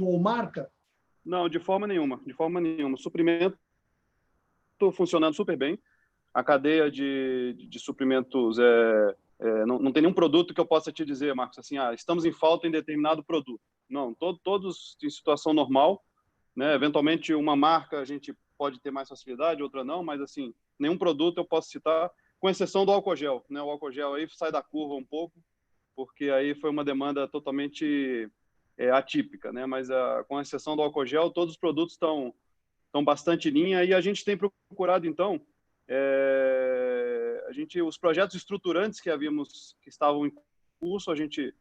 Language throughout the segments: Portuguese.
ou marca? Não, de forma nenhuma, de forma nenhuma. Suprimento funcionando super bem. A cadeia de suprimentos não tem nenhum produto que eu possa te dizer, Marcos, assim, estamos em falta em determinado produto. Não, todos em situação normal, né? Eventualmente uma marca a gente pode ter mais facilidade, outra não, mas assim, nenhum produto eu posso citar, com exceção do álcool gel, né? O álcool gel aí sai da curva um pouco, porque aí foi uma demanda totalmente atípica, né? Mas com exceção do álcool gel, todos os produtos estão bastante em linha, e a gente tem procurado, então, os projetos estruturantes que estavam em curso, a gente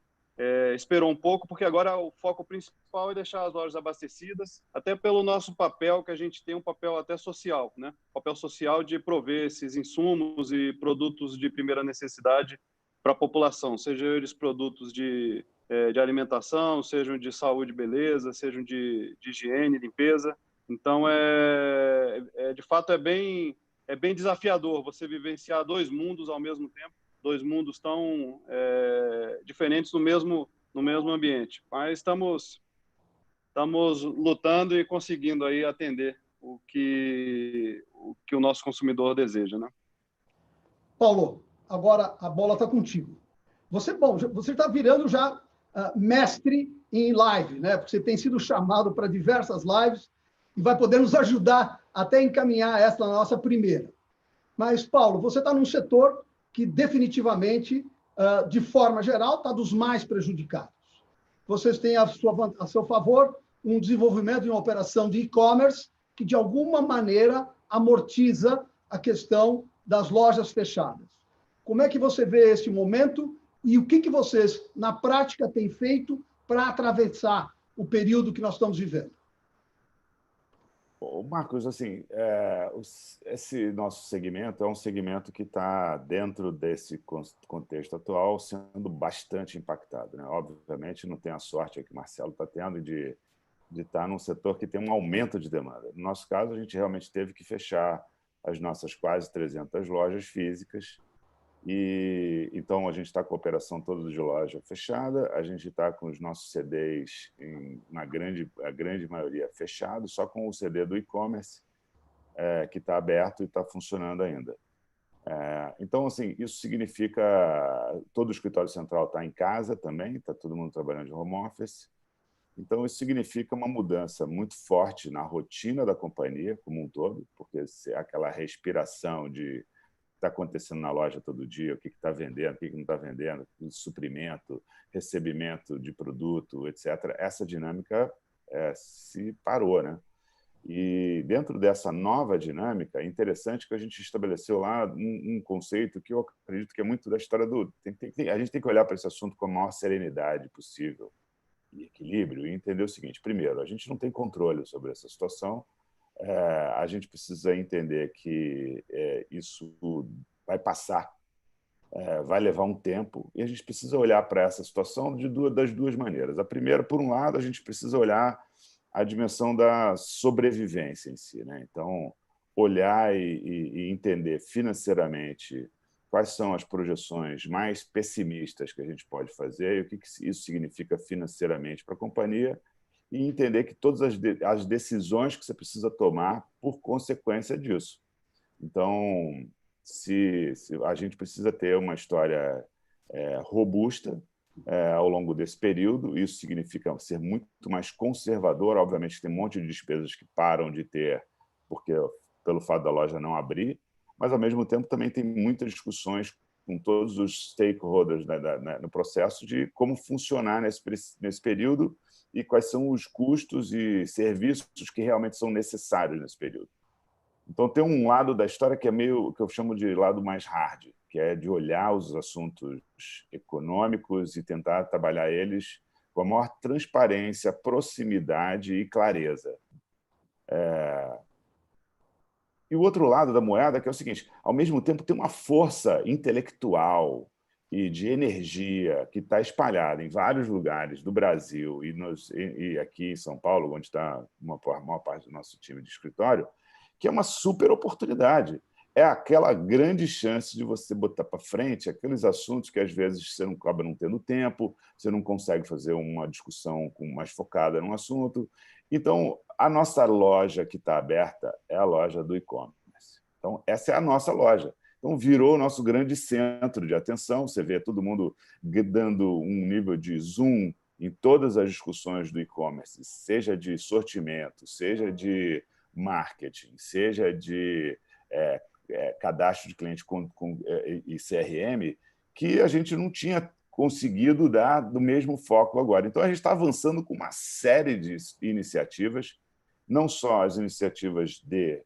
esperou um pouco, porque agora o foco principal é deixar as lojas abastecidas, até pelo nosso papel, que a gente tem um papel até social, né? Papel social de prover esses insumos e produtos de primeira necessidade para a população, sejam eles produtos de alimentação, sejam de saúde e beleza, sejam de higiene, limpeza. Então, de fato, é bem desafiador você vivenciar dois mundos ao mesmo tempo, dois mundos tão diferentes no mesmo ambiente. Mas estamos lutando e conseguindo aí atender o que o nosso consumidor deseja, né? Paulo, agora a bola está contigo. Você está virando já mestre em live, né? Porque você tem sido chamado para diversas lives e vai poder nos ajudar até encaminhar esta nossa primeira. Mas, Paulo, você está num setor que definitivamente, de forma geral, está dos mais prejudicados. Vocês têm a seu favor um desenvolvimento de uma operação de e-commerce que, de alguma maneira, amortiza a questão das lojas fechadas. Como é que você vê este momento e o que vocês, na prática, têm feito para atravessar o período que nós estamos vivendo? Marcos, assim, esse nosso segmento é um segmento que está, dentro desse contexto atual, sendo bastante impactado, né? Obviamente, não tem a sorte que o Marcelo está tendo de estar num setor que tem um aumento de demanda. No nosso caso, a gente realmente teve que fechar as nossas quase 300 lojas físicas. E então a gente está com a operação toda de loja fechada, a gente está com os nossos CDs a grande maioria fechado, só com o CD do e-commerce que está aberto e está funcionando ainda. Então, assim, isso significa todo o escritório central está em casa também, está todo mundo trabalhando de home office. Então, isso significa uma mudança muito forte na rotina da companhia como um todo, porque aquela respiração de está acontecendo na loja todo dia, o que está vendendo, o que não está vendendo, suprimento, recebimento de produto, etc. Essa dinâmica se parou, né? E dentro dessa nova dinâmica, é interessante que a gente estabeleceu lá um conceito que eu acredito que é muito da história a gente tem que olhar para esse assunto com a maior serenidade possível e equilíbrio e entender o seguinte: primeiro, a gente não tem controle sobre essa situação. A gente precisa entender que isso vai passar, vai levar um tempo, e a gente precisa olhar para essa situação das duas maneiras. A primeira, por um lado, a gente precisa olhar a dimensão da sobrevivência em si, né? Então, olhar e entender financeiramente quais são as projeções mais pessimistas que a gente pode fazer e o que isso significa financeiramente para a companhia, e entender que todas as decisões que você precisa tomar por consequência disso. Então, se a gente precisa ter uma história robusta ao longo desse período, isso significa ser muito mais conservador. Obviamente, tem um monte de despesas que param de ter pelo fato da loja não abrir, mas, ao mesmo tempo, também tem muitas discussões com todos os stakeholders no processo de como funcionar nesse período e quais são os custos e serviços que realmente são necessários nesse período. Então, tem um lado da história que é meio que eu chamo de lado mais hard, que é de olhar os assuntos econômicos e tentar trabalhar eles com a maior transparência, proximidade e clareza. E o outro lado da moeda, que é o seguinte: ao mesmo tempo, tem uma força intelectual e de energia que está espalhada em vários lugares do Brasil e aqui em São Paulo, onde está uma maior parte do nosso time de escritório, que é uma super oportunidade, é aquela grande chance de você botar para frente aqueles assuntos que, às vezes, você não acaba não tendo tempo, você não consegue fazer uma discussão mais focada num assunto. Então, a nossa loja que está aberta é a loja do e-commerce. Então, essa é a nossa loja. Então, virou o nosso grande centro de atenção. Você vê todo mundo dando um nível de zoom em todas as discussões do e-commerce, seja de sortimento, seja de marketing, seja de cadastro de cliente e CRM, que a gente não tinha conseguido dar do mesmo foco agora. Então, a gente está avançando com uma série de iniciativas, não só as iniciativas de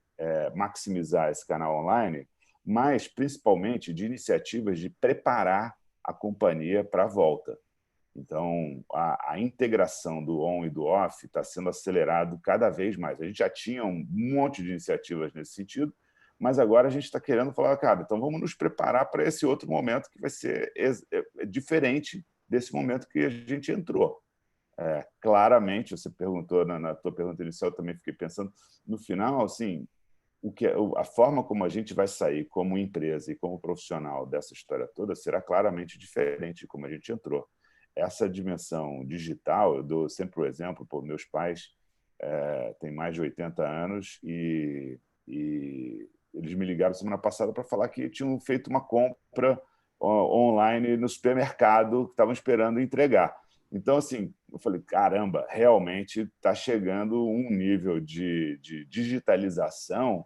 maximizar esse canal online, mas, principalmente, de iniciativas de preparar a companhia para a volta. Então, a integração do on e do off está sendo acelerado cada vez mais. A gente já tinha um monte de iniciativas nesse sentido, mas agora a gente está querendo falar, cara, então vamos nos preparar para esse outro momento que vai ser diferente desse momento que a gente entrou. Claramente, você perguntou na tua pergunta inicial, eu também fiquei pensando, no final, assim, a forma como a gente vai sair como empresa e como profissional dessa história toda será claramente diferente de como a gente entrou. Essa dimensão digital, eu dou sempre o exemplo, pô, meus pais têm mais de 80 anos e eles me ligaram semana passada para falar que tinham feito uma compra online no supermercado que estavam esperando entregar. Então, assim, eu falei, caramba, realmente está chegando um nível de digitalização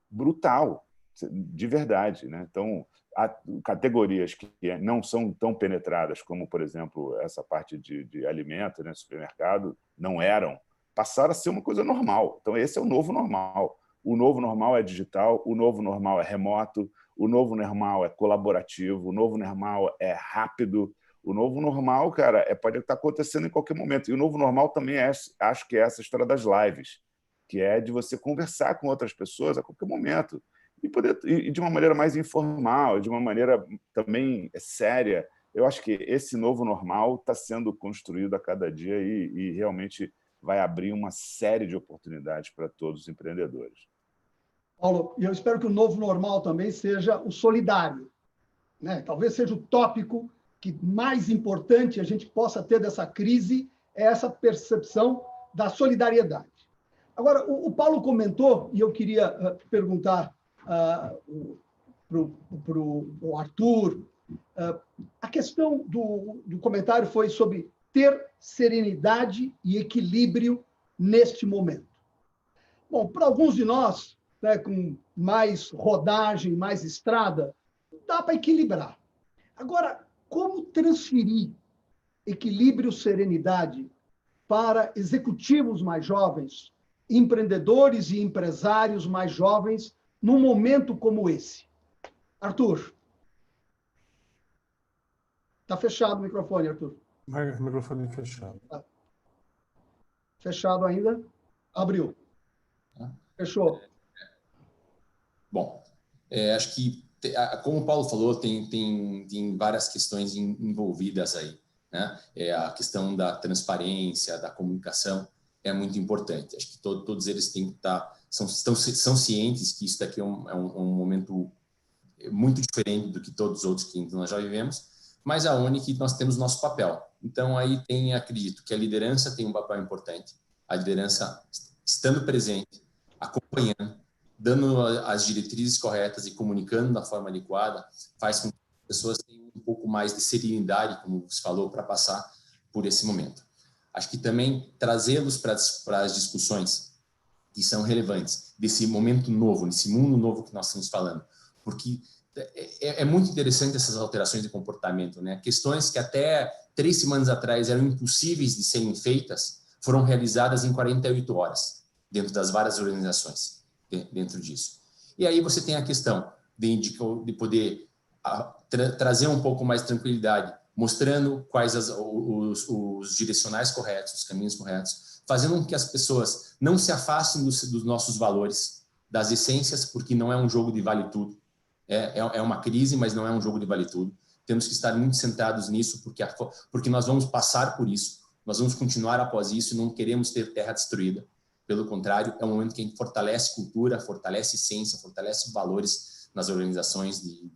brutal, de verdade, né? Então, há categorias que não são tão penetradas como, por exemplo, essa parte de alimento, né, supermercado, não eram, passaram a ser uma coisa normal. Então, esse é o novo normal. O novo normal é digital, o novo normal é remoto, o novo normal é colaborativo, o novo normal é rápido. O novo normal, cara, pode estar acontecendo em qualquer momento. E o novo normal também acho que é essa história das lives, que é de você conversar com outras pessoas a qualquer momento e de uma maneira mais informal, de uma maneira também séria. Eu acho que esse novo normal está sendo construído a cada dia e realmente vai abrir uma série de oportunidades para todos os empreendedores. Paulo, e eu espero que o novo normal também seja o solidário, né? Talvez seja o tópico que mais importante a gente possa ter dessa crise, é essa percepção da solidariedade. Agora, o Paulo comentou, e eu queria perguntar para o Arthur, a questão do comentário foi sobre ter serenidade e equilíbrio neste momento. Bom, para alguns de nós, né, com mais rodagem, mais estrada, dá para equilibrar. Agora, como transferir equilíbrio e serenidade para executivos mais jovens, empreendedores e empresários mais jovens, num momento como esse? Arthur. Está fechado o microfone, Arthur. O microfone fechado. Tá. Fechado ainda? Abriu. Fechou. Bom, acho que, como o Paulo falou, tem várias questões envolvidas aí, né? A questão da transparência, da comunicação é muito importante. Acho que todos eles têm que são cientes que isso daqui é um momento muito diferente do que todos os outros que nós já vivemos, mas aonde que nós temos nosso papel. Então, aí acredito que a liderança tem um papel importante, a liderança estando presente, acompanhando, dando as diretrizes corretas e comunicando da forma adequada, faz com que as pessoas tenham um pouco mais de serenidade, como você falou, para passar por esse momento. Acho que também trazê-los para as discussões que são relevantes desse momento novo, nesse mundo novo que nós estamos falando, porque é muito interessante essas alterações de comportamento, né? Questões que até 3 semanas atrás eram impossíveis de serem feitas, foram realizadas em 48 horas, dentro das várias organizações, dentro disso. E aí você tem a questão de poder trazer um pouco mais de tranquilidade, mostrando quais os direcionais corretos, os caminhos corretos, fazendo com que as pessoas não se afastem dos nossos valores, das essências, porque não é um jogo de vale tudo. É uma crise, mas não é um jogo de vale tudo. Temos que estar muito centrados nisso, porque nós vamos passar por isso, nós vamos continuar após isso e não queremos ter terra destruída. Pelo contrário, é um momento que a gente fortalece cultura, fortalece ciência, fortalece valores nas organizações de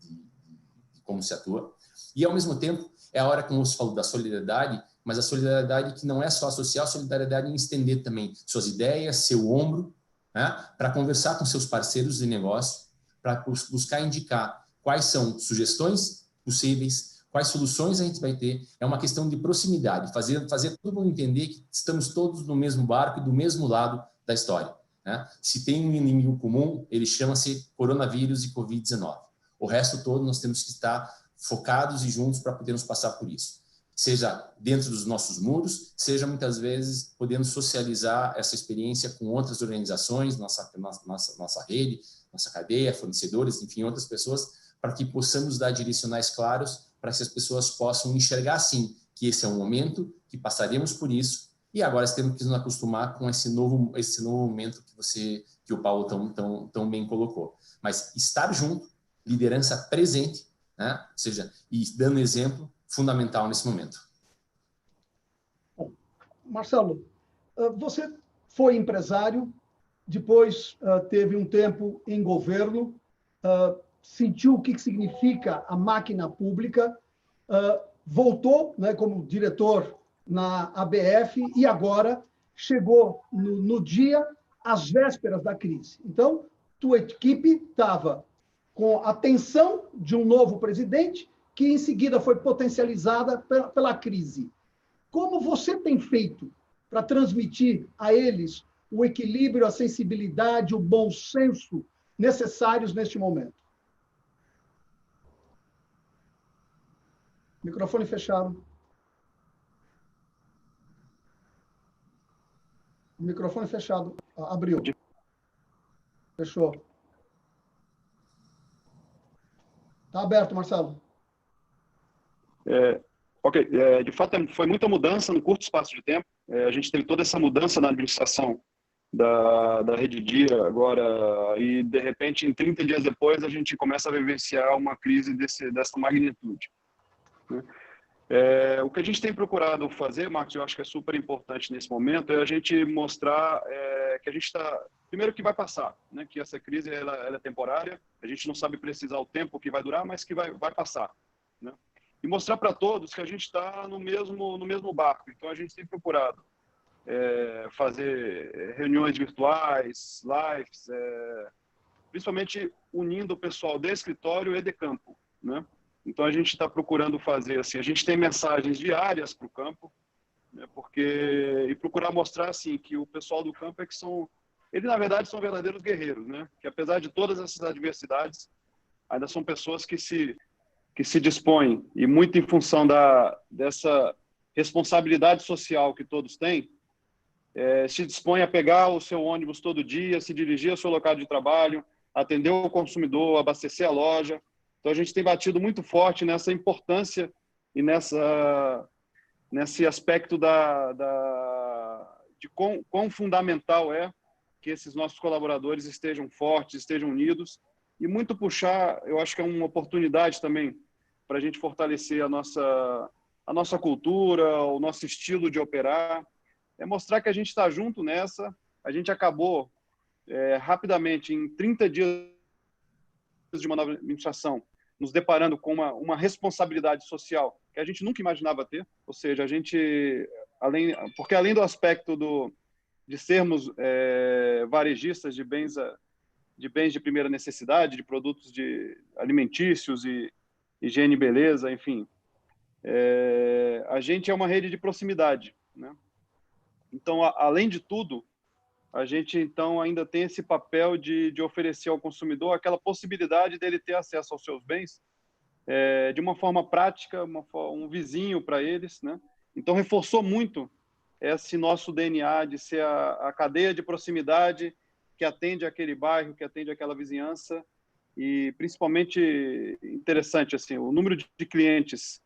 como se atua. E, ao mesmo tempo, é a hora, como você falou, da solidariedade, mas a solidariedade que não é só social, a solidariedade em estender também suas ideias, seu ombro, né, para conversar com seus parceiros de negócio, para buscar indicar quais são sugestões possíveis, quais soluções a gente vai ter. É uma questão de proximidade, fazer todo mundo entender que estamos todos no mesmo barco e do mesmo lado da história, né? Se tem um inimigo comum, ele chama-se coronavírus e Covid-19. O resto todo nós temos que estar focados e juntos para podermos passar por isso. Seja dentro dos nossos muros, seja muitas vezes podendo socializar essa experiência com outras organizações, nossa rede, nossa cadeia, fornecedores, enfim, outras pessoas, para que possamos dar direcionais claros para que as pessoas possam enxergar, sim, que esse é um momento, que passaremos por isso, e agora temos que nos acostumar com esse novo momento que o Paulo tão bem colocou. Mas estar junto, liderança presente, né? Ou seja, e dando exemplo, fundamental nesse momento. Bom, Marcelo, você foi empresário, depois teve um tempo em governo, sentiu o que significa a máquina pública, voltou, né, como diretor na ABF e agora chegou no dia, às vésperas da crise. Então, tua equipe estava com a tensão de um novo presidente, que em seguida foi potencializada pela crise. Como você tem feito para transmitir a eles o equilíbrio, a sensibilidade, o bom senso necessários neste momento? Microfone fechado. Microfone fechado. Abriu. Fechou. Está aberto, Marcelo. Ok. De fato, foi muita mudança num curto espaço de tempo. A gente teve toda essa mudança na administração da Rede Dia agora, e de repente, em 30 dias depois, a gente começa a vivenciar uma crise dessa magnitude, né? O que a gente tem procurado fazer, Marcos, eu acho que é super importante nesse momento, é a gente mostrar que a gente está... Primeiro, que vai passar, né? Que essa crise ela é temporária, a gente não sabe precisar o tempo que vai durar, mas que vai passar, né? E mostrar para todos que a gente está no mesmo barco. Então, a gente tem procurado fazer reuniões virtuais, lives, principalmente unindo o pessoal de escritório e de campo, né? Então, a gente está procurando fazer assim, a gente tem mensagens diárias para o campo, né? E procurar mostrar assim, que o pessoal do campo eles, na verdade, são verdadeiros guerreiros, né? Que apesar de todas essas adversidades, ainda são pessoas que se dispõem, e muito em função dessa responsabilidade social que todos têm, se dispõem a pegar o seu ônibus todo dia, se dirigir ao seu local de trabalho, atender o consumidor, abastecer a loja. Então, a gente tem batido muito forte nessa importância e nesse aspecto de quão fundamental é que esses nossos colaboradores estejam fortes, estejam unidos, e muito puxar, eu acho que é uma oportunidade também para a gente fortalecer a nossa cultura, o nosso estilo de operar, mostrar que a gente está junto nessa. A gente acabou rapidamente, em 30 dias de uma nova administração, nos deparando com uma responsabilidade social que a gente nunca imaginava ter. Ou seja, a gente, porque além do aspecto de sermos varejistas de bens de primeira necessidade, de produtos alimentícios e higiene e beleza, enfim, a gente é uma rede de proximidade, né? Então, além de tudo, a gente, então, ainda tem esse papel de oferecer ao consumidor aquela possibilidade dele ter acesso aos seus bens de uma forma prática, um vizinho para eles, né? Então, reforçou muito esse nosso DNA de ser a cadeia de proximidade que atende aquele bairro, que atende aquela vizinhança, e principalmente interessante, assim, o número de clientes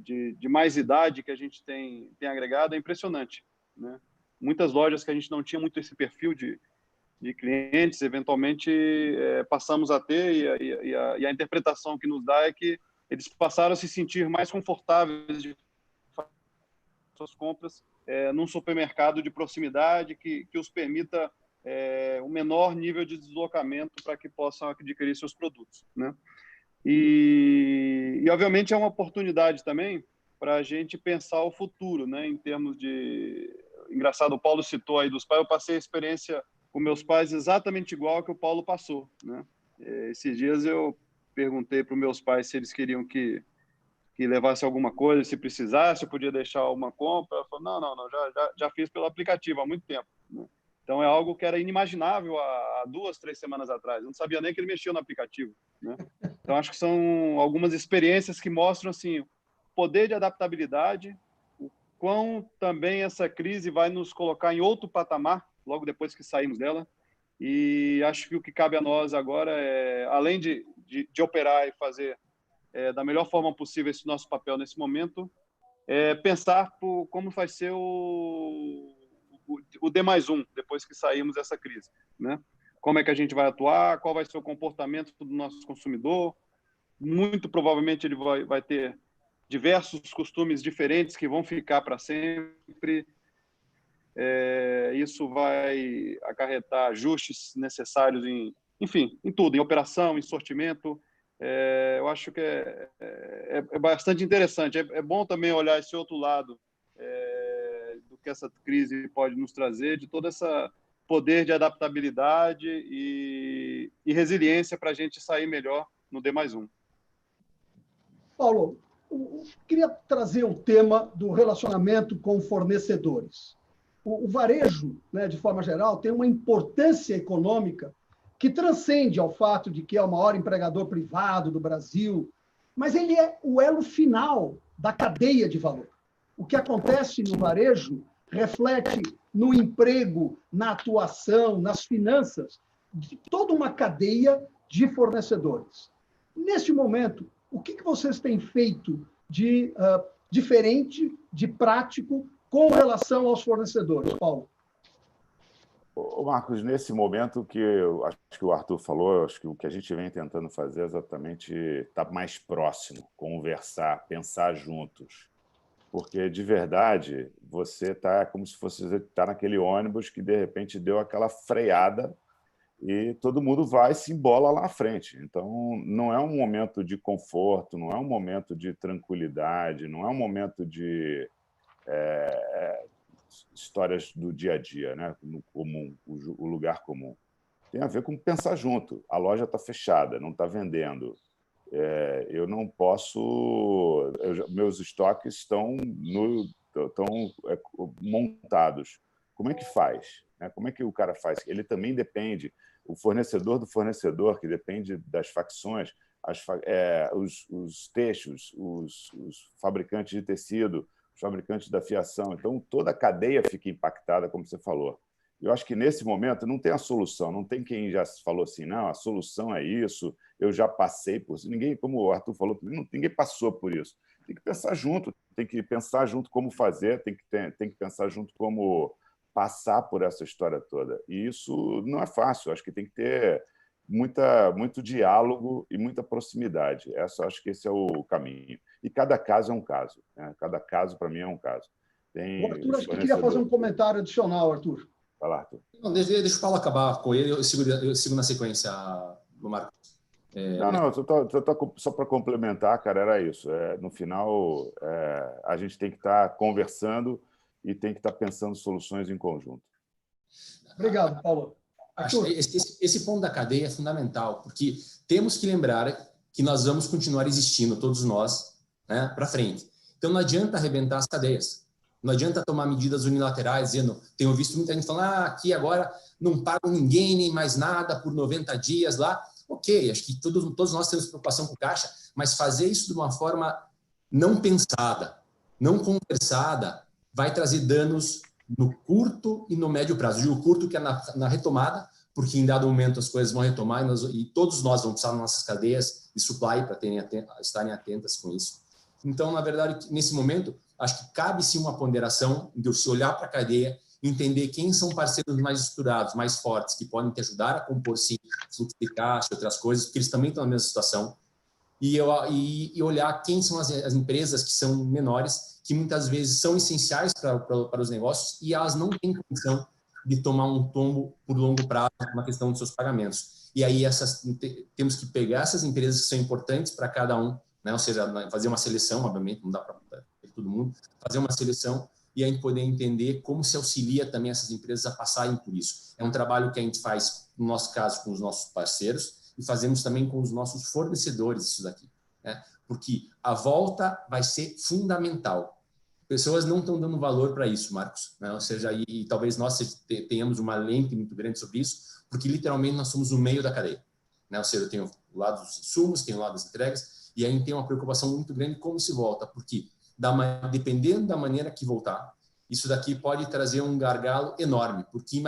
de mais idade que a gente tem agregado é impressionante, né? Muitas lojas que a gente não tinha muito esse perfil de clientes, eventualmente passamos a ter, e a interpretação que nos dá é que eles passaram a se sentir mais confortáveis de fazer suas compras num supermercado de proximidade que os permita um menor nível de deslocamento para que possam adquirir seus produtos, né? E obviamente, é uma oportunidade também para a gente pensar o futuro, né? Em termos de... Engraçado, o Paulo citou aí dos pais, eu passei a experiência com meus pais exatamente igual que o Paulo passou, né? Esses dias eu perguntei para os meus pais se eles queriam que levasse alguma coisa, se precisasse, eu podia deixar uma compra. Ela falou, não, já fiz pelo aplicativo há muito tempo, né? Então, é algo que era inimaginável há 2, 3 semanas atrás. Eu não sabia nem que ele mexia no aplicativo, né? Então, acho que são algumas experiências que mostram assim, o poder de adaptabilidade, o quão também essa crise vai nos colocar em outro patamar, logo depois que saímos dela. E acho que o que cabe a nós agora é, além de operar e fazer da melhor forma possível esse nosso papel nesse momento, pensar como vai ser o D+1, depois que saímos dessa crise, né? Como é que a gente vai atuar, qual vai ser o comportamento do nosso consumidor. Muito provavelmente ele vai ter diversos costumes diferentes que vão ficar para sempre. Isso vai acarretar ajustes necessários enfim, em tudo, em operação, em sortimento. Eu acho que é bastante interessante. É bom também olhar esse outro lado do que essa crise pode nos trazer, de todo esse poder de adaptabilidade e resiliência para a gente sair melhor no D+1. Paulo, eu queria trazer o tema do relacionamento com fornecedores. O varejo, né, de forma geral, tem uma importância econômica que transcende ao fato de que é o maior empregador privado do Brasil, mas ele é o elo final da cadeia de valor. O que acontece no varejo reflete no emprego, na atuação, nas finanças, de toda uma cadeia de fornecedores. Neste momento, o que vocês têm feito de diferente, de prático, com relação aos fornecedores, Paulo? Marcos, nesse momento que eu acho que o Arthur falou, acho que o que a gente vem tentando fazer é exatamente estar mais próximo, conversar, pensar juntos. Porque, de verdade, você está como se fosse estar naquele ônibus que, de repente, deu aquela freada e todo mundo vai e se embola lá na frente. Então, não é um momento de conforto, não é um momento de tranquilidade, não é um momento de histórias do dia a dia, né? No comum, o lugar comum. Tem a ver com pensar junto. A loja está fechada, não está vendendo. Eu não posso... meus estoques estão montados. Como é que faz? Como é que o cara faz? Ele também depende, o fornecedor do fornecedor, que depende das facções, os textos, os fabricantes de tecido, os fabricantes da fiação. Então, toda a cadeia fica impactada, como você falou. Eu acho que, nesse momento, não tem a solução. Não tem quem já falou assim, não, a solução é isso, eu já passei por isso. Ninguém, como o Arthur falou, ninguém passou por isso. Tem que pensar junto, tem que pensar junto como fazer, tem que pensar junto como passar por essa história toda. E isso não é fácil. Acho que tem que ter muito diálogo e muita proximidade. Acho que esse é o caminho. E cada caso é um caso, né? Cada caso, para mim, é um caso. O Arthur, acho que queria fazer um comentário adicional, Arthur. Vai lá, Arthur. Não, deixa o Paulo acabar com ele, eu sigo na sequência, Marcos. Só para complementar, cara, era isso. No final, a gente tem que estar conversando e tem que estar pensando soluções em conjunto. Obrigado, Paulo. Acho que esse ponto da cadeia é fundamental, porque temos que lembrar que nós vamos continuar existindo, todos nós, né, para frente. Então, não adianta arrebentar as cadeias. Não adianta tomar medidas unilaterais, dizendo... Tenho visto muita gente falando, aqui agora não pago ninguém, nem mais nada, por 90 dias lá. Ok, acho que todos nós temos preocupação com caixa, mas fazer isso de uma forma não pensada, não conversada, vai trazer danos no curto e no médio prazo. Digo curto, que é na retomada, porque em dado momento as coisas vão retomar e todos nós vamos precisar das nossas cadeias de supply para estarem atentas com isso. Então, na verdade, nesse momento, acho que cabe sim uma ponderação de se olhar para a cadeia, entender quem são parceiros mais estruturados, mais fortes, que podem te ajudar a compor, sim, fluxo de caixa, outras coisas, porque eles também estão na mesma situação. e olhar quem são as empresas que são menores, que muitas vezes são essenciais para os negócios e elas não têm condição de tomar um tombo por longo prazo na questão dos seus pagamentos. E aí temos que pegar essas empresas que são importantes para cada um, né? Ou seja, fazer uma seleção, obviamente, não dá para todo mundo, fazer uma seleção e a gente poder entender como se auxilia também essas empresas a passarem por isso. É um trabalho que a gente faz, no nosso caso, com os nossos parceiros e fazemos também com os nossos fornecedores isso daqui, né? Porque a volta vai ser fundamental. Pessoas não estão dando valor para isso, Marcos, né? Ou seja, e talvez nós tenhamos uma lente muito grande sobre isso, porque literalmente nós somos o meio da cadeia, né? Ou seja, eu tenho o lado dos insumos, tenho o lado das entregas, e aí tem uma preocupação muito grande como se volta, porque dependendo da maneira que voltar, isso daqui pode trazer um gargalo enorme, porque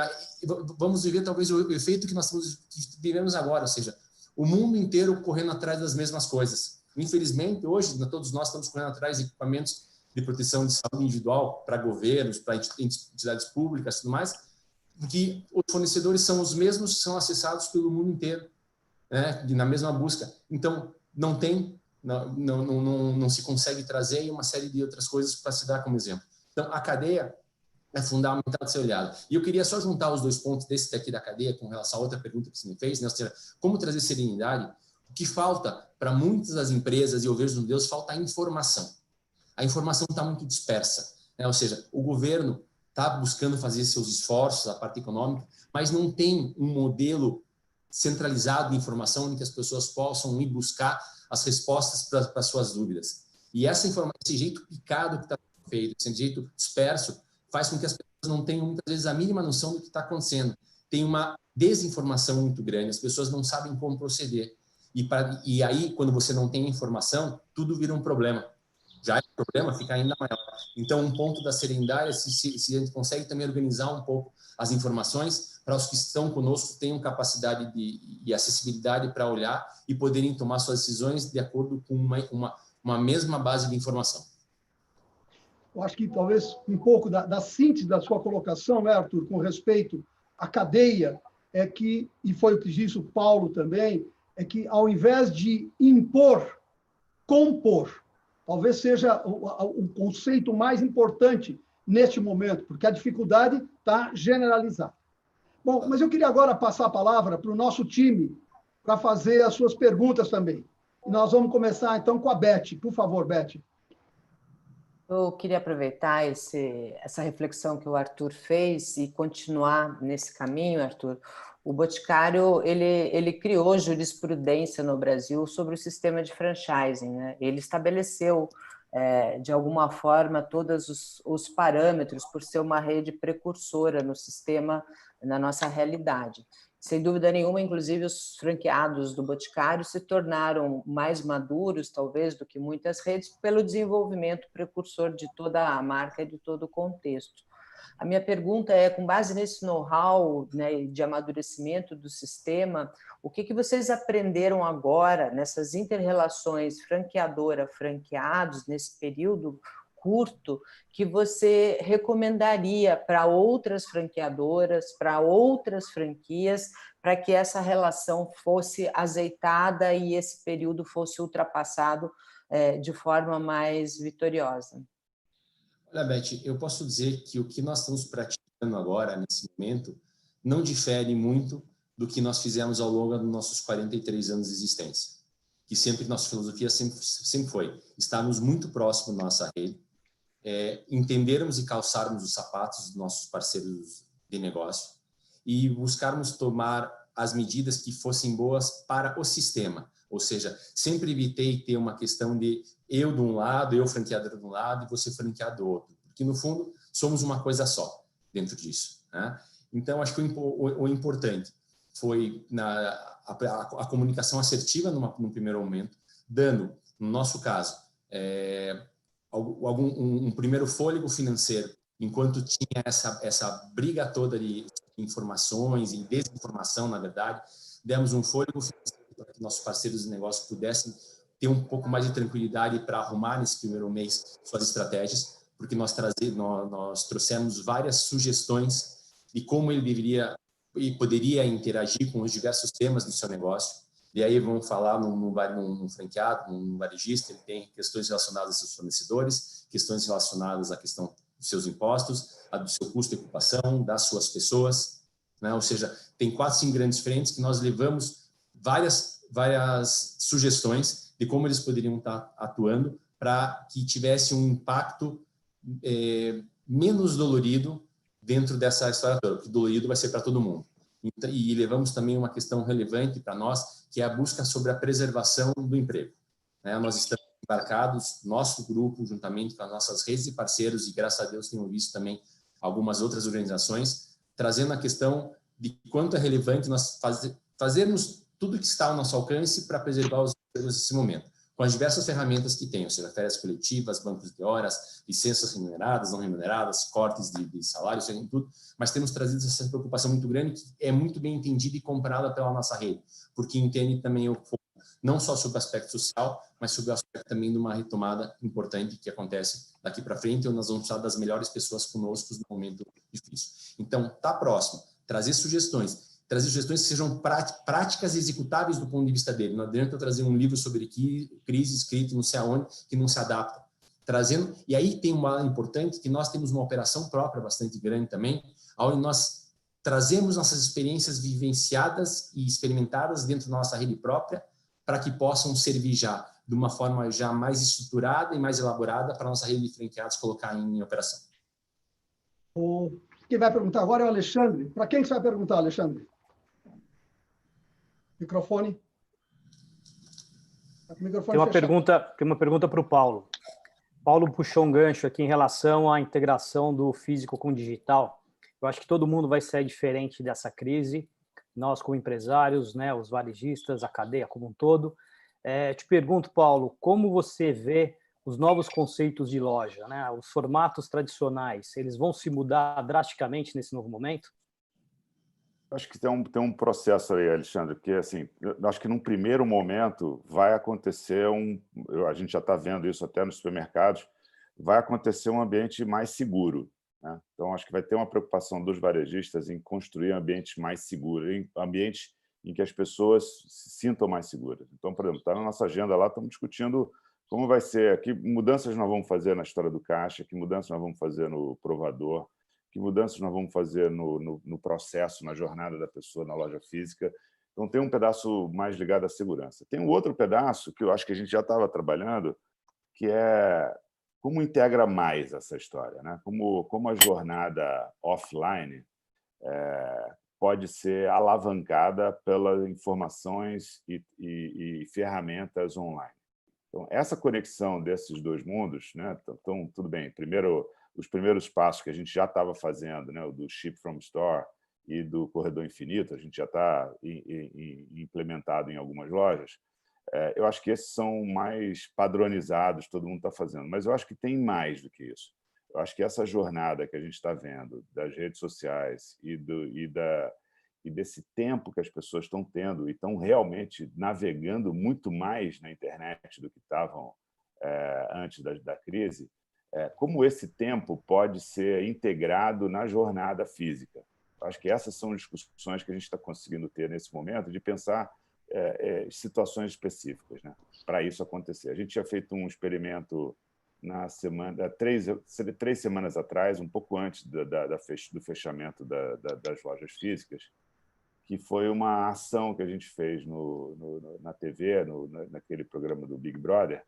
vamos viver talvez o efeito que que vivemos agora, ou seja, o mundo inteiro correndo atrás das mesmas coisas. Infelizmente, hoje, todos nós estamos correndo atrás de equipamentos de proteção de saúde individual para governos, para entidades públicas e tudo mais, porque os fornecedores são os mesmos que são acessados pelo mundo inteiro, né, na mesma busca. Então, não se consegue trazer uma série de outras coisas para se dar como exemplo. Então, a cadeia é fundamental de ser olhada. E eu queria só juntar os dois pontos desse daqui da cadeia com relação a outra pergunta que você me fez, né? Ou seja, como trazer serenidade? O que falta para muitas das empresas, e eu vejo no Deus, falta a informação. A informação está muito dispersa, né? Ou seja, o governo está buscando fazer seus esforços, a parte econômica, mas não tem um modelo centralizado de informação em que as pessoas possam ir buscar as respostas para suas dúvidas. E essa informação, esse jeito picado que está feito, esse jeito disperso, faz com que as pessoas não tenham muitas vezes a mínima noção do que está acontecendo. Tem uma desinformação muito grande, as pessoas não sabem como proceder. E aí, quando você não tem informação, tudo vira um problema. Já é um problema, fica ainda maior. Então, um ponto da serenidade é se a gente consegue também organizar um pouco as informações para os que estão conosco tenham capacidade e acessibilidade para olhar e poderem tomar suas decisões de acordo com uma mesma base de informação. Eu acho que talvez um pouco da síntese da sua colocação, né, Arthur, com respeito à cadeia, é que, e foi o que disse o Paulo também, é que ao invés de impor, compor, talvez seja o conceito mais importante neste momento, porque a dificuldade está generalizada. Bom, mas eu queria agora passar a palavra para o nosso time para fazer as suas perguntas também. E nós vamos começar, então, com a Beth. Por favor, Beth. Eu queria aproveitar essa reflexão que o Arthur fez e continuar nesse caminho, Arthur. O Boticário, ele criou jurisprudência no Brasil sobre o sistema de franchising, né? Ele estabeleceu, de alguma forma, todos os parâmetros por ser uma rede precursora no sistema, na nossa realidade. Sem dúvida nenhuma, inclusive, os franqueados do Boticário se tornaram mais maduros, talvez, do que muitas redes, pelo desenvolvimento precursor de toda a marca e de todo o contexto. A minha pergunta é, com base nesse know-how, né, de amadurecimento do sistema, o que vocês aprenderam agora nessas inter-relações franqueadora-franqueados, nesse período curto, que você recomendaria para outras franqueadoras, para outras franquias, para que essa relação fosse azeitada e esse período fosse ultrapassado de forma mais vitoriosa? Olha, Beth, eu posso dizer que o que nós estamos praticando agora, nesse momento, não difere muito do que nós fizemos ao longo dos nossos 43 anos de existência. Que sempre, nossa filosofia sempre foi estarmos muito próximos da nossa rede, entendermos e calçarmos os sapatos dos nossos parceiros de negócio e buscarmos tomar as medidas que fossem boas para o sistema. Ou seja, sempre evitei ter uma questão de eu de um lado, eu franqueador de um lado e você franqueado do outro. Porque, no fundo, somos uma coisa só dentro disso, né? Então, acho que o importante foi a comunicação assertiva num primeiro momento, dando, no nosso caso, um primeiro fôlego financeiro, enquanto tinha essa briga toda de informações e desinformação, na verdade, demos um fôlego financeiro para que nossos parceiros de negócio pudessem ter um pouco mais de tranquilidade para arrumar nesse primeiro mês suas estratégias, porque nós trouxemos várias sugestões de como ele deveria e poderia interagir com os diversos temas do seu negócio. E aí vamos falar num franqueado, num varejista, ele tem questões relacionadas aos seus fornecedores, questões relacionadas à questão dos seus impostos, do seu custo de ocupação, das suas pessoas, né? Ou seja, tem 4, 5 grandes frentes que nós levamos várias sugestões de como eles poderiam estar atuando para que tivesse um impacto menos dolorido dentro dessa história toda, porque dolorido vai ser para todo mundo. E levamos também uma questão relevante para nós, que é a busca sobre a preservação do emprego. Nós estamos embarcados, nosso grupo, juntamente com as nossas redes de parceiros, e graças a Deus temos visto também algumas outras organizações, trazendo a questão de quanto é relevante nós fazermos tudo que está ao nosso alcance para preservar os empregos nesse momento, com as diversas ferramentas que tem, ou seja, férias coletivas, bancos de horas, licenças remuneradas, não remuneradas, cortes de salários, tudo, mas temos trazido essa preocupação muito grande, que é muito bem entendida e comprada pela nossa rede, porque entende também o foco, não só sobre o aspecto social, mas sobre o aspecto também de uma retomada importante que acontece daqui para frente, onde nós vamos precisar das melhores pessoas conosco no momento difícil. Então, tá próximo, trazer sugestões que sejam práticas e executáveis do ponto de vista dele. Não adianta eu trazer um livro sobre crise escrito não sei aonde, que não se adapta. Trazendo, e aí tem uma importante, que nós temos uma operação própria bastante grande também, onde nós trazemos nossas experiências vivenciadas e experimentadas dentro da nossa rede própria, para que possam servir já de uma forma já mais estruturada e mais elaborada para a nossa rede de franqueados colocar em operação. Quem vai perguntar agora é o Alexandre. Para quem que você vai perguntar, Alexandre? Microfone. Tem uma pergunta para o Paulo. Paulo puxou um gancho aqui em relação à integração do físico com o digital. Eu acho que todo mundo vai sair diferente dessa crise. Nós, como empresários, né, os varejistas, a cadeia como um todo. Te pergunto, Paulo, como você vê os novos conceitos de loja, né? Os formatos tradicionais, eles vão se mudar drasticamente nesse novo momento? Acho que tem um processo aí, Alexandre, porque assim, eu acho que num primeiro momento vai acontecer a gente já está vendo isso até nos supermercados, vai acontecer um ambiente mais seguro, né? Então, acho que vai ter uma preocupação dos varejistas em construir ambientes mais seguros, ambientes em que as pessoas se sintam mais seguras. Então, por exemplo, está na nossa agenda lá, estamos discutindo como vai ser, que mudanças nós vamos fazer na história do caixa, que mudanças nós vamos fazer no provador, que mudanças nós vamos fazer no processo, na jornada da pessoa na loja física. Então, tem um pedaço mais ligado à segurança. Tem um outro pedaço que eu acho que a gente já estava trabalhando, que é como integra mais essa história, né? Como a jornada offline pode ser alavancada pelas informações e ferramentas online. Então, essa conexão desses dois mundos, né? Então, tudo bem, primeiro, os primeiros passos que a gente já estava fazendo, né? O do Ship from Store e do Corredor Infinito, a gente já está implementado em algumas lojas. Eu acho que esses são mais padronizados, todo mundo está fazendo, mas eu acho que tem mais do que isso. Eu acho que essa jornada que a gente está vendo das redes sociais e desse tempo que as pessoas estão tendo e estão realmente navegando muito mais na internet do que estavam antes da crise, como esse tempo pode ser integrado na jornada física. Eu acho que essas são discussões que a gente está conseguindo ter nesse momento, de pensar situações específicas, né, para isso acontecer. A gente tinha feito um experimento na semana, três semanas atrás, um pouco antes do fechamento das lojas físicas, que foi uma ação que a gente fez na TV, naquele programa do Big Brother,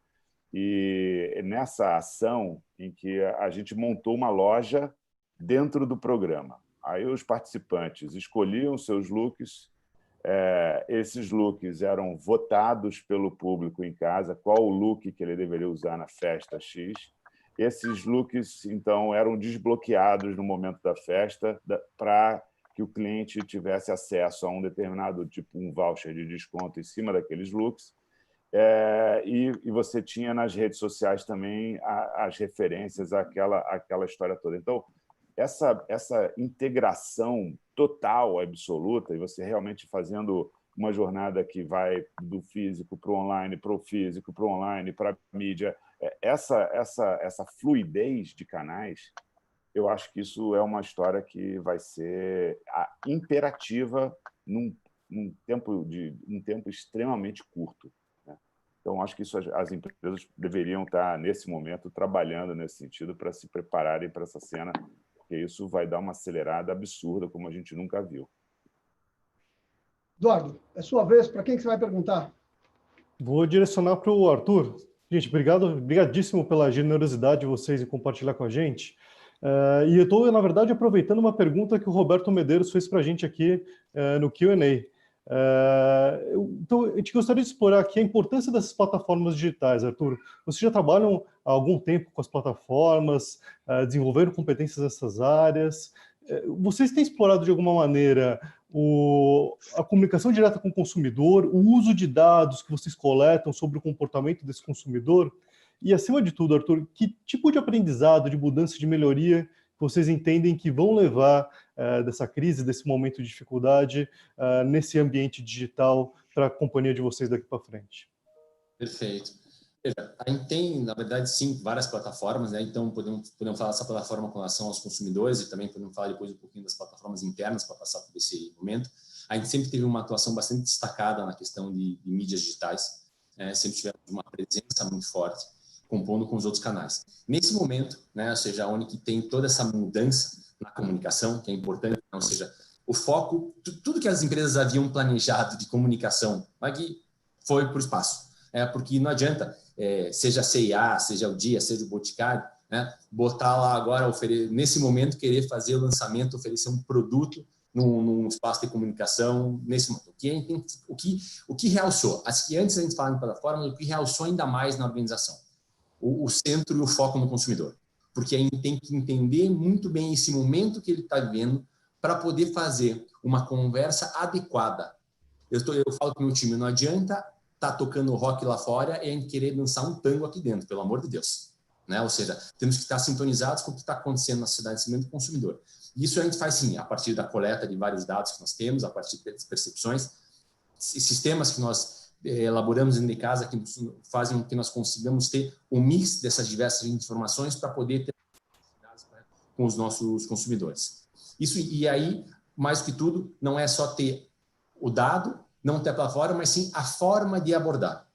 e nessa ação em que a gente montou uma loja dentro do programa. Aí os participantes escolhiam seus looks, esses looks eram votados pelo público em casa, qual o look que ele deveria usar na festa X. Esses looks, então, eram desbloqueados no momento da festa para que o cliente tivesse acesso a um determinado um voucher de desconto em cima daqueles looks. E você tinha nas redes sociais também as referências àquela história toda. Então, essa integração total, absoluta, e você realmente fazendo uma jornada que vai do físico para o online, para o físico, para o online, para a mídia, essa fluidez de canais, eu acho que isso é uma história que vai ser imperativa um tempo extremamente curto, né? Então, acho que isso as empresas deveriam estar, nesse momento, trabalhando nesse sentido para se prepararem para essa cena, porque isso vai dar uma acelerada absurda, como a gente nunca viu. Eduardo, é sua vez. Para quem que você vai perguntar? Vou direcionar para o Arthur. Gente, obrigadíssimo pela generosidade de vocês em compartilhar com a gente. E eu estou, na verdade, aproveitando uma pergunta que o Roberto Medeiros fez para a gente aqui no Q&A. Então, a gente gostaria de explorar aqui a importância dessas plataformas digitais, Arthur. Vocês já trabalham há algum tempo com as plataformas, desenvolveram competências nessas áreas. Vocês têm explorado de alguma maneira a comunicação direta com o consumidor, o uso de dados que vocês coletam sobre o comportamento desse consumidor? E, acima de tudo, Arthur, que tipo de aprendizado, de mudança, de melhoria vocês entendem que vão levar dessa crise, desse momento de dificuldade, nesse ambiente digital para a companhia de vocês daqui para frente? Perfeito. A gente tem, na verdade, sim, várias plataformas, né? Então, podemos falar dessa plataforma com relação aos consumidores e também podemos falar depois um pouquinho das plataformas internas para passar por esse momento. A gente sempre teve uma atuação bastante destacada na questão de mídias digitais, sempre tivemos uma presença muito forte, compondo com os outros canais. Nesse momento, né, ou seja, onde tem toda essa mudança na comunicação, que é importante, ou seja, o foco, tudo que as empresas haviam planejado de comunicação, aqui foi para o espaço. Porque não adianta, seja a CIA, seja o Dia, seja o Boticário, né, botar lá agora, nesse momento, querer fazer o lançamento, oferecer um produto num espaço de comunicação, nesse momento. O que realçou? Acho que antes a gente falava em plataforma, o que realçou ainda mais na organização? O centro e o foco no consumidor. Porque a gente tem que entender muito bem esse momento que ele está vivendo para poder fazer uma conversa adequada. Eu falo com o meu time, não adianta estar tocando rock lá fora e a gente querer dançar um tango aqui dentro, pelo amor de Deus. Né? Ou seja, temos que estar sintonizados com o que está acontecendo na sociedade nesse momento do consumidor. Isso a gente faz, sim, a partir da coleta de vários dados que nós temos, a partir das percepções, sistemas que nós elaboramos dentro de casa que fazem com que nós consigamos ter um mix dessas diversas informações para poder ter com os nossos consumidores. Isso, e aí, mais do que tudo, não é só ter o dado, não ter a plataforma, mas sim a forma de abordar.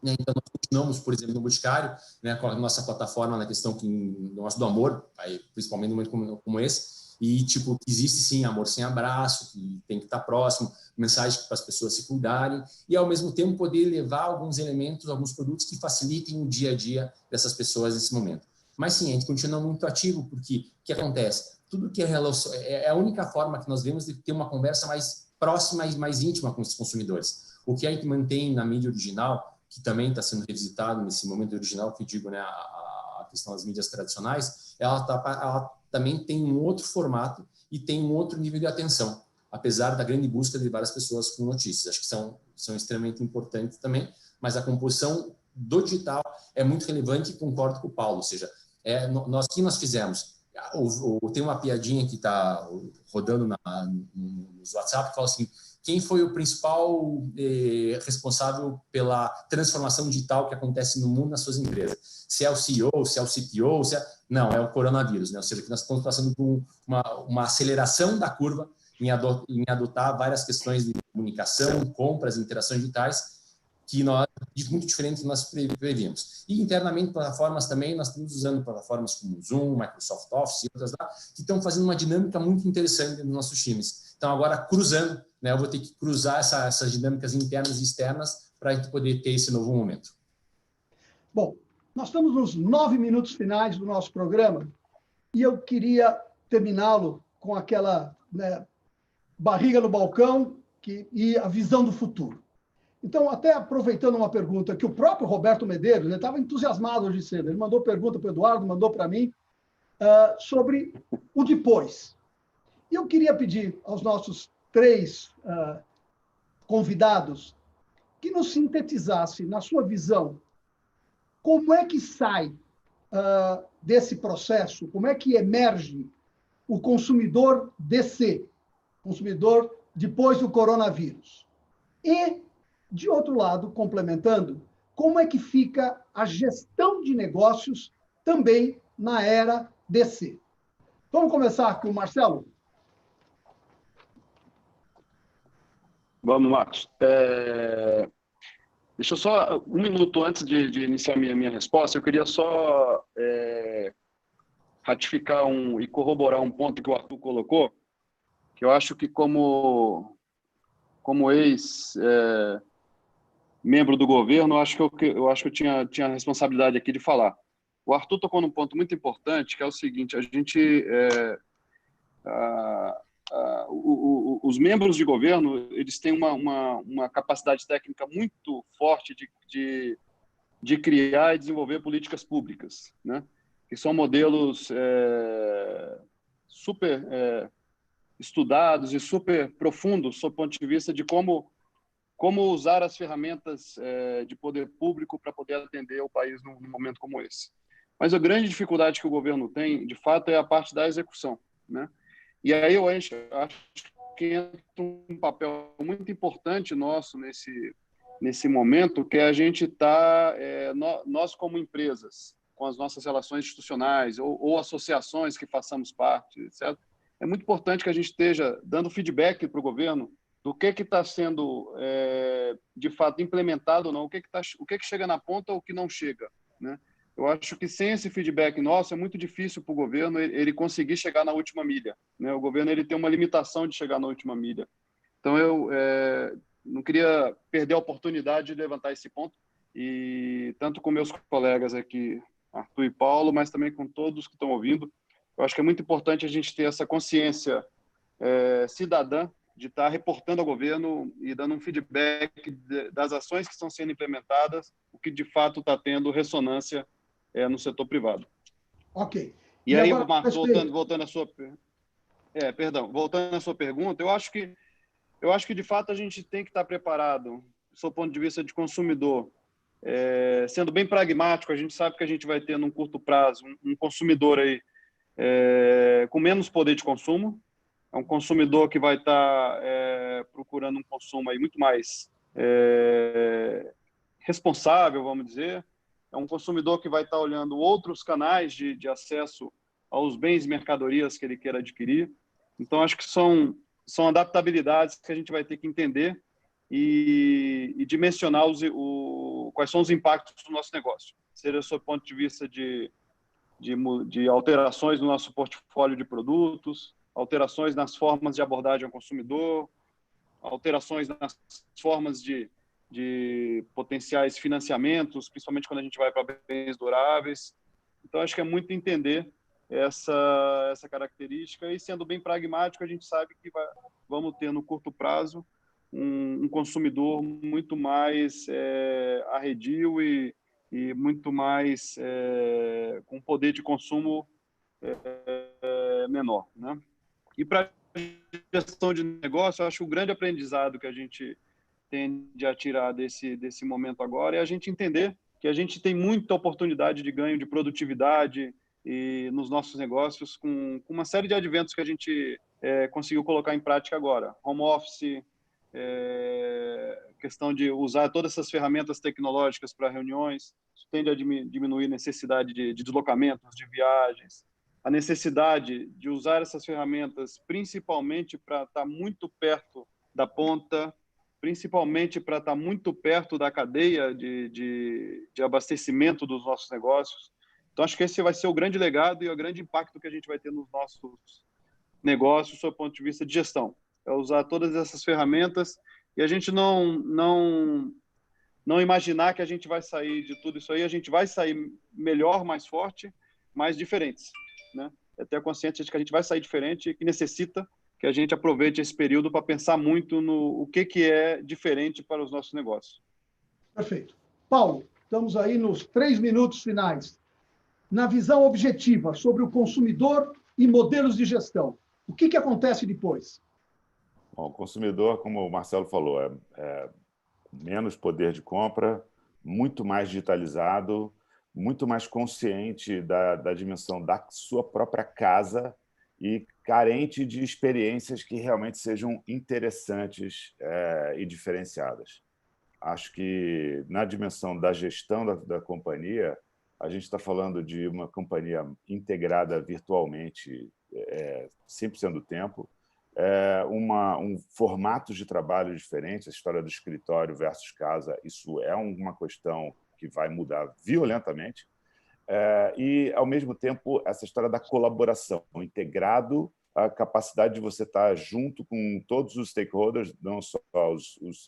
Então, nós continuamos, por exemplo, no Boticário, né, com a nossa plataforma na questão do amor, aí, principalmente num momento como esse, e, tipo, existe sim amor sem abraço, que tem que estar próximo, mensagem para as pessoas se cuidarem, e, ao mesmo tempo, poder levar alguns elementos, alguns produtos que facilitem o dia a dia dessas pessoas nesse momento. Mas, sim, a gente continua muito ativo, porque o que acontece? Tudo que é a única forma que nós vemos de ter uma conversa mais próxima e mais íntima com os consumidores. O que a gente mantém na mídia original, que também está sendo revisitado nesse momento original, que digo, né, a questão das mídias tradicionais, ela também tem um outro formato e tem um outro nível de atenção, apesar da grande busca de várias pessoas com notícias. Acho que são extremamente importantes também, mas a composição do digital é muito relevante e concordo com o Paulo, ou seja, nós fizemos. Tem uma piadinha que está rodando nos WhatsApp que fala assim: quem foi o principal responsável pela transformação digital que acontece no mundo nas suas empresas? Se é o CEO, se é o CTO, não, é o coronavírus, né? Ou seja, que nós estamos passando por uma aceleração da curva em adotar várias questões de comunicação, compras, interações digitais, que muito diferente do que nós prevíamos. E internamente, plataformas também, nós estamos usando plataformas como Zoom, Microsoft Office e outras lá, que estão fazendo uma dinâmica muito interessante nos nossos times. Então, agora, cruzando, né, eu vou ter que cruzar essas dinâmicas internas e externas para a gente poder ter esse novo momento. Bom, nós estamos nos 9 minutos finais do nosso programa e eu queria terminá-lo com aquela, né, barriga no balcão e a visão do futuro. Então, até aproveitando uma pergunta que o próprio Roberto Medeiros, ele estava entusiasmado hoje cedo, ele mandou pergunta para o Eduardo, mandou para mim, sobre o depois. E eu queria pedir aos nossos 3 convidados que nos sintetizasse, na sua visão, como é que sai desse processo, como é que emerge o consumidor DC, consumidor depois do coronavírus. E, de outro lado, complementando, como é que fica a gestão de negócios também na era DC. Vamos começar com o Marcelo? Vamos, Marcos. Deixa eu só, um minuto antes de iniciar minha resposta, eu queria só ratificar e corroborar um ponto que o Arthur colocou, que eu acho que como ex-membro do governo, eu acho que eu tinha a responsabilidade aqui de falar. O Arthur tocou num ponto muito importante, que é o seguinte: a gente os membros de governo, eles têm uma capacidade técnica muito forte de criar e desenvolver políticas públicas, né? Que são modelos super estudados e super profundos, sob o ponto de vista de como usar as ferramentas de poder público para poder atender o país num momento como esse. Mas a grande dificuldade que o governo tem, de fato, é a parte da execução, né? E aí eu acho que entra um papel muito importante nosso nesse momento, que é a gente nós como empresas, com as nossas relações institucionais ou associações que façamos parte, etc. É muito importante que a gente esteja dando feedback para o governo do que está sendo, de fato, implementado ou não, o que chega na ponta ou o que não chega, né? Eu acho que sem esse feedback nosso é muito difícil para o governo ele conseguir chegar na última milha, né? O governo ele tem uma limitação de chegar na última milha. Então, eu não queria perder a oportunidade de levantar esse ponto, e tanto com meus colegas aqui, Arthur e Paulo, mas também com todos que estão ouvindo. Eu acho que é muito importante a gente ter essa consciência cidadã de estar reportando ao governo e dando um feedback das ações que estão sendo implementadas, o que de fato está tendo ressonância no setor privado. Ok. E aí, Marcos, voltando à sua pergunta, eu acho que de fato a gente tem que estar preparado, do seu ponto de vista de consumidor, sendo bem pragmático. A gente sabe que a gente vai ter num curto prazo um consumidor aí com menos poder de consumo. É um consumidor que vai estar procurando um consumo aí muito mais responsável, vamos dizer. É um consumidor que vai estar olhando outros canais de acesso aos bens e mercadorias que ele queira adquirir. Então, acho que são adaptabilidades que a gente vai ter que entender e dimensionar quais são os impactos do nosso negócio. Seja do seu ponto de vista de alterações no nosso portfólio de produtos, alterações nas formas de abordagem ao consumidor, alterações nas formas de potenciais financiamentos, principalmente quando a gente vai para bens duráveis. Então, acho que é muito entender essa característica, e sendo bem pragmático, a gente sabe que vamos ter no curto prazo um consumidor muito mais arredio e muito mais com poder de consumo menor, né? E para gestão de negócio, eu acho que o grande aprendizado que a gente tende a tirar desse momento agora é a gente entender que a gente tem muita oportunidade de ganho de produtividade e nos nossos negócios com uma série de adventos que a gente conseguiu colocar em prática agora. Home office, questão de usar todas essas ferramentas tecnológicas para reuniões, isso tende a diminuir a necessidade de deslocamentos, de viagens, a necessidade de usar essas ferramentas principalmente para estar muito perto da ponta, principalmente para estar muito perto da cadeia de abastecimento dos nossos negócios. Então, acho que esse vai ser o grande legado e o grande impacto que a gente vai ter nos nossos negócios, do ponto de vista de gestão. É usar todas essas ferramentas e a gente não imaginar que a gente vai sair de tudo isso aí. A gente vai sair melhor, mais forte, mais diferentes, né? É ter a consciência de que a gente vai sair diferente e que necessita que a gente aproveite esse período para pensar muito no o que é diferente para os nossos negócios. Perfeito. Paulo, estamos aí nos 3 minutos finais. Na visão objetiva sobre o consumidor e modelos de gestão, o que acontece depois? Bom, o consumidor, como o Marcelo falou, é menos poder de compra, muito mais digitalizado, muito mais consciente da dimensão da sua própria casa e carente de experiências que realmente sejam interessantes e diferenciadas. Acho que, na dimensão da gestão da companhia, a gente está falando de uma companhia integrada virtualmente 100% do tempo, formatos de trabalho diferentes, a história do escritório versus casa, isso é uma questão que vai mudar violentamente. E, ao mesmo tempo, essa história da colaboração, integrado, a capacidade de você estar junto com todos os stakeholders, não só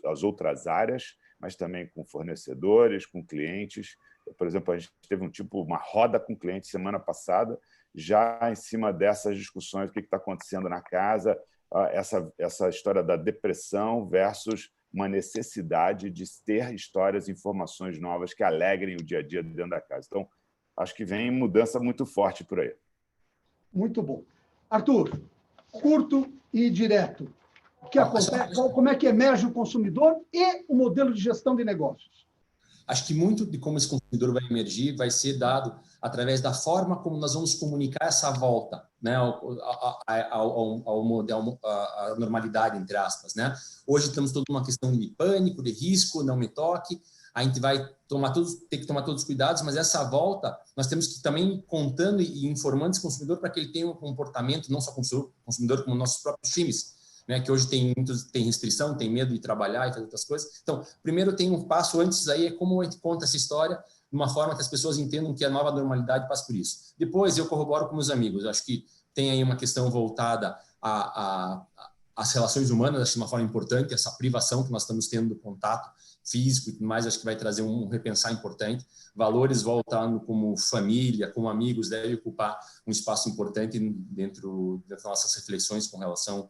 as outras áreas, mas também com fornecedores, com clientes. Por exemplo, a gente teve uma roda com clientes semana passada, já em cima dessas discussões, o que está acontecendo na casa, essa história da depressão versus uma necessidade de ter histórias, informações novas que alegrem o dia a dia dentro da casa. Então, acho que vem mudança muito forte por aí. Muito bom. Arthur, curto e direto. O que acontece, como é que emerge o consumidor e o modelo de gestão de negócios? Acho que muito de como esse consumidor vai emergir vai ser dado através da forma como nós vamos comunicar essa volta, né, à normalidade, entre aspas, né? Hoje temos toda uma questão de pânico, de risco, não me toque. A gente vai ter que tomar todos os cuidados, mas essa volta nós temos que também contando e informando esse consumidor para que ele tenha um comportamento, não só consumidor, como nossos próprios times, né, que hoje tem restrição, tem medo de trabalhar e fazer outras coisas. Então, primeiro tem um passo antes aí, é como a gente conta essa história de uma forma que as pessoas entendam que a nova normalidade passa por isso. Depois eu corroboro com meus amigos, acho que tem aí uma questão voltada às relações humanas, acho que de uma forma importante, essa privação que nós estamos tendo do contato físico e tudo mais, acho que vai trazer um repensar importante. Valores voltando como família, como amigos, deve ocupar um espaço importante dentro das nossas reflexões com relação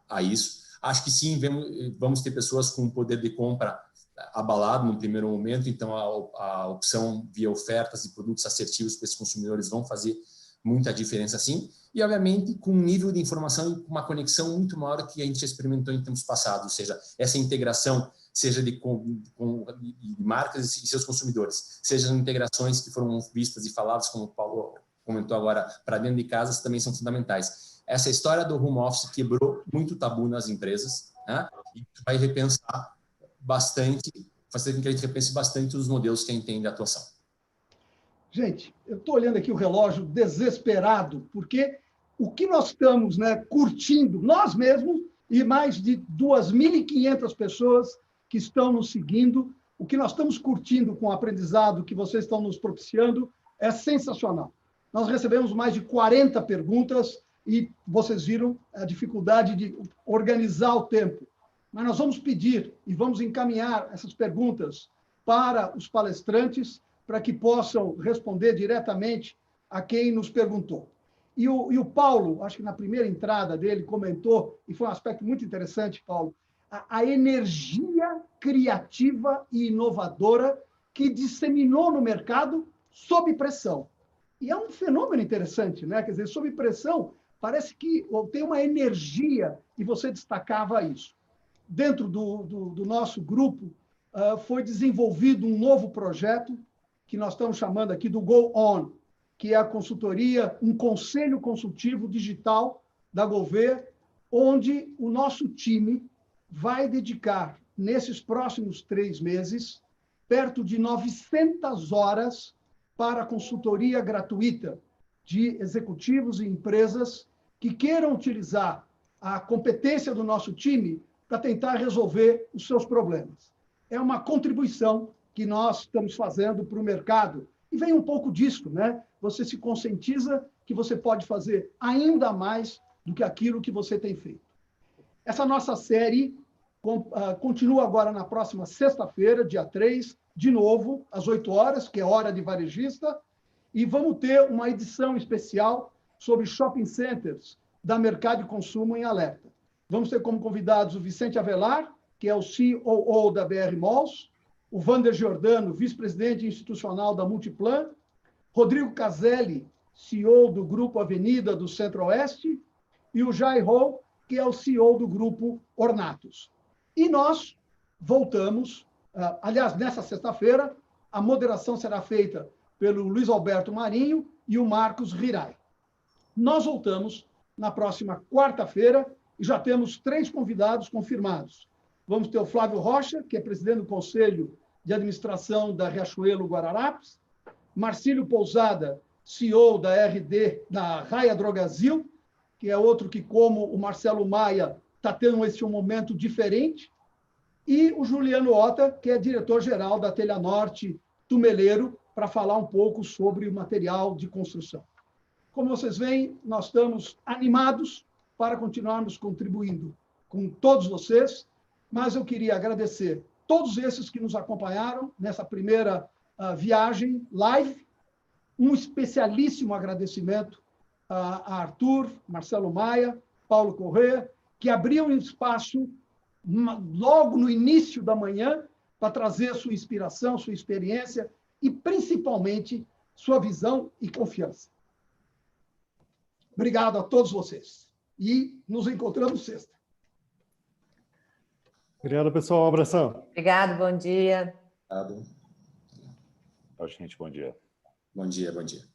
a isso. Acho que sim, vamos ter pessoas com poder de compra abalado no primeiro momento, então a opção via ofertas e produtos assertivos para esses consumidores vão fazer muita diferença sim, e obviamente com um nível de informação e uma conexão muito maior que a gente já experimentou em tempos passados, ou seja, essa integração, seja de marcas e seus consumidores, seja integrações que foram vistas e faladas, como o Paulo comentou agora, para dentro de casas, também são fundamentais. Essa história do home office quebrou muito tabu nas empresas, né? E vai repensar bastante, fazer com que a gente repense bastante os modelos que a gente tem de atuação. Gente, eu estou olhando aqui o relógio desesperado, porque o que nós estamos, né, curtindo, nós mesmos, e mais de 2.500 pessoas que estão nos seguindo, o que nós estamos curtindo com o aprendizado que vocês estão nos propiciando é sensacional. Nós recebemos mais de 40 perguntas e vocês viram a dificuldade de organizar o tempo. Mas nós vamos pedir e vamos encaminhar essas perguntas para os palestrantes para que possam responder diretamente a quem nos perguntou. E o Paulo, acho que na primeira entrada dele, comentou, e foi um aspecto muito interessante, Paulo, a energia criativa e inovadora que disseminou no mercado sob pressão. E é um fenômeno interessante, né? Quer dizer, sob pressão, parece que tem uma energia, e você destacava isso. Dentro do nosso grupo, foi desenvolvido um novo projeto, que nós estamos chamando aqui do Go On, que é a consultoria, um conselho consultivo digital da Gouveia, onde o nosso time vai dedicar, nesses próximos 3 meses, perto de 900 horas para consultoria gratuita de executivos e empresas que queiram utilizar a competência do nosso time para tentar resolver os seus problemas. É uma contribuição que nós estamos fazendo para o mercado. E vem um pouco disso, né? Você se conscientiza que você pode fazer ainda mais do que aquilo que você tem feito. Essa nossa série continua agora na próxima sexta-feira, dia 3, de novo, às 8 horas, que é hora de varejista, e vamos ter uma edição especial sobre shopping centers da Mercado de Consumo em Alerta. Vamos ter como convidados o Vicente Avelar, que é o COO da BR Malls, o Wander Giordano, vice-presidente institucional da Multiplan, Rodrigo Caselli, CEO do Grupo Avenida do Centro-Oeste, e o Jai Ho, que é o CEO do Grupo Ornatos. E nós voltamos, aliás, nessa sexta-feira, a moderação será feita pelo Luiz Alberto Marinho e o Marcos Rirai. Nós voltamos na próxima quarta-feira e já temos 3 convidados confirmados. Vamos ter o Flávio Rocha, que é presidente do Conselho de Administração da Riachuelo Guararapes, Marcílio Pousada, CEO da RD, da Raia Drogasil, que é outro que, como o Marcelo Maia, está tendo esse momento diferente, e o Juliano Otta, que é diretor-geral da Telha Norte Tumeleiro, para falar um pouco sobre o material de construção. Como vocês veem, nós estamos animados para continuarmos contribuindo com todos vocês, mas eu queria agradecer todos esses que nos acompanharam nessa primeira viagem live. Um especialíssimo agradecimento a Arthur, Marcelo Maia, Paulo Corrêa, que abriam um espaço logo no início da manhã para trazer sua inspiração, sua experiência e, principalmente, sua visão e confiança. Obrigado a todos vocês. E nos encontramos sexta. Obrigado, pessoal. Um abração. Obrigado, bom dia. Obrigado. Tchau, gente. Bom dia. Bom dia, bom dia.